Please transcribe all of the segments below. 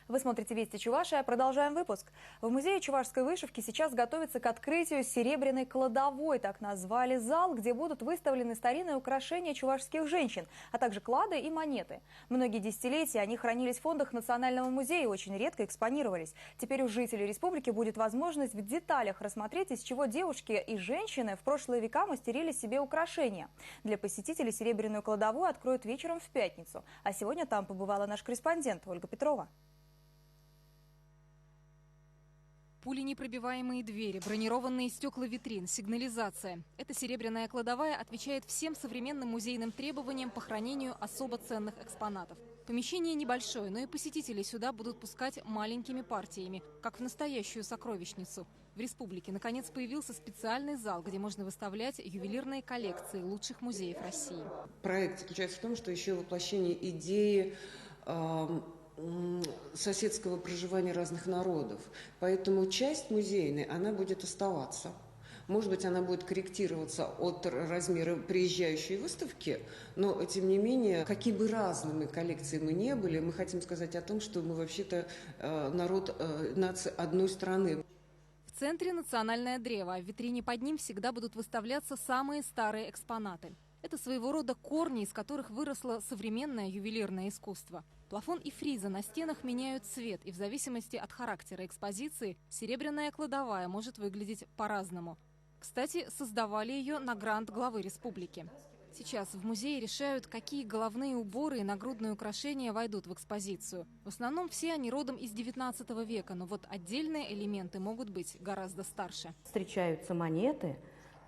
Вы смотрите «Вести Чувашия». Продолжаем выпуск. В музее чувашской вышивки сейчас готовится к открытию серебряной кладовой. Так назвали зал, где будут выставлены старинные украшения чувашских женщин, а также клады и монеты. Многие десятилетия они хранились в фондах Национального музея и очень редко экспонировались. Теперь у жителей республики будет возможность в деталях рассмотреть, из чего девушки и женщины в прошлые века мастерили себе украшения. Для посетителей серебряную кладовую откроют вечером в пятницу. А сегодня там побывала наш корреспондент Ольга Петрова. Пуленепробиваемые двери, бронированные стекла витрин, сигнализация. Эта серебряная кладовая отвечает всем современным музейным требованиям по хранению особо ценных экспонатов. Помещение небольшое, но и посетители сюда будут пускать маленькими партиями, как в настоящую сокровищницу. В республике, наконец, появился специальный зал, где можно выставлять ювелирные коллекции лучших музеев России. Проект заключается в том, что еще воплощение идеи соседского проживания разных народов. Поэтому часть музейной, она будет оставаться. Может быть, она будет корректироваться от размера приезжающей выставки, но, тем не менее, какие бы разными коллекции мы не были, мы хотим сказать о том, что мы вообще-то народ, нация одной страны. В центре национальное древо, а в витрине под ним всегда будут выставляться самые старые экспонаты. Это своего рода корни, из которых выросло современное ювелирное искусство. Плафон и фризы на стенах меняют цвет, и в зависимости от характера экспозиции серебряная кладовая может выглядеть по-разному. Кстати, создавали ее на грант главы республики. Сейчас в музее решают, какие головные уборы и нагрудные украшения войдут в экспозицию. В основном все они родом из 19 века, но вот отдельные элементы могут быть гораздо старше. Встречаются монеты,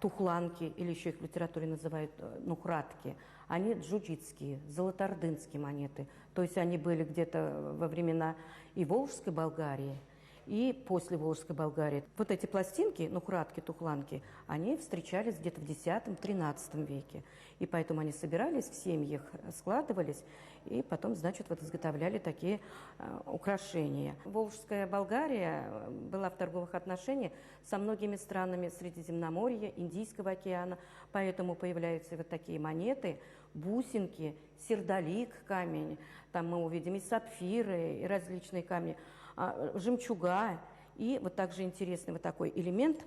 тухланки, или еще их в литературе называют нухратки. Они джуджитские, золотоордынские монеты. То есть они были где-то во времена и Волжской Болгарии, и после Волжской Болгарии. Вот эти пластинки, нухратки, тухланки, они встречались где-то в X-XIII веке. И поэтому они собирались в семьях, складывались, и потом, значит, вот изготовляли такие украшения. Волжская Болгария была в торговых отношениях со многими странами Средиземноморья, Индийского океана. Поэтому появляются вот такие монеты, бусинки, сердолик камень. Там мы увидим и сапфиры, и различные камни. Жемчуга. И вот также интересный вот такой элемент,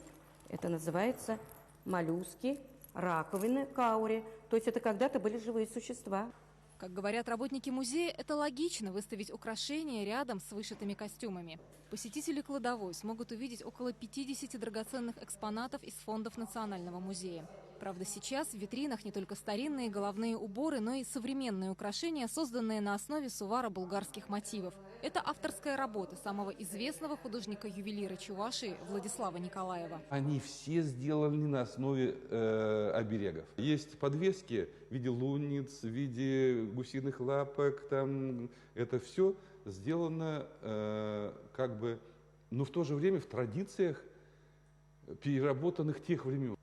это называется моллюски, раковины, каури. То есть это когда-то были живые существа. Как говорят работники музея, это логично выставить украшения рядом с вышитыми костюмами. Посетители кладовой смогут увидеть около 50 драгоценных экспонатов из фондов Национального музея. Правда, сейчас в витринах не только старинные головные уборы, но и современные украшения, созданные на основе сувара-булгарских мотивов. Это авторская работа самого известного художника-ювелира Чувашии Владислава Николаева. Они все сделаны на основе оберегов. Есть подвески в виде лунниц, в виде гусиных лапок. Там это все сделано но в то же время в традициях переработанных тех времен.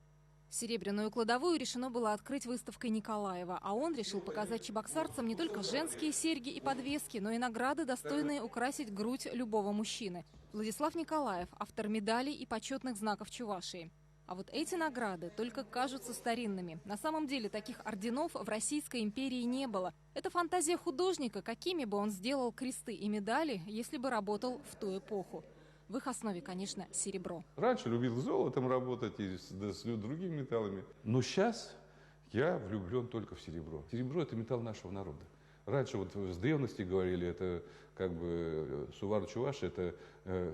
Серебряную кладовую решено было открыть выставкой Николаева, а он решил показать чебоксарцам не только женские серьги и подвески, но и награды, достойные украсить грудь любого мужчины. Владислав Николаев – автор медалей и почетных знаков Чувашии. А вот эти награды только кажутся старинными. На самом деле таких орденов в Российской империи не было. Это фантазия художника, какими бы он сделал кресты и медали, если бы работал в ту эпоху. В их основе, конечно, серебро. Раньше любил с золотом работать и с другими металлами. Но сейчас я влюблен только в серебро. Серебро – это металл нашего народа. Раньше вот с древности говорили, это сувар-чуваши, это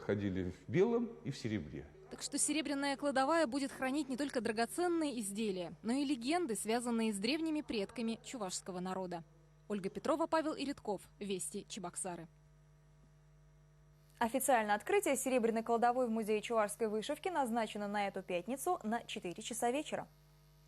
ходили в белом и в серебре. Так что серебряная кладовая будет хранить не только драгоценные изделия, но и легенды, связанные с древними предками чувашского народа. Ольга Петрова, Павел Иритков. Вести Чебоксары. Официальное открытие серебряной кладовой в музее чувашской вышивки назначено на эту пятницу на 4 часа вечера.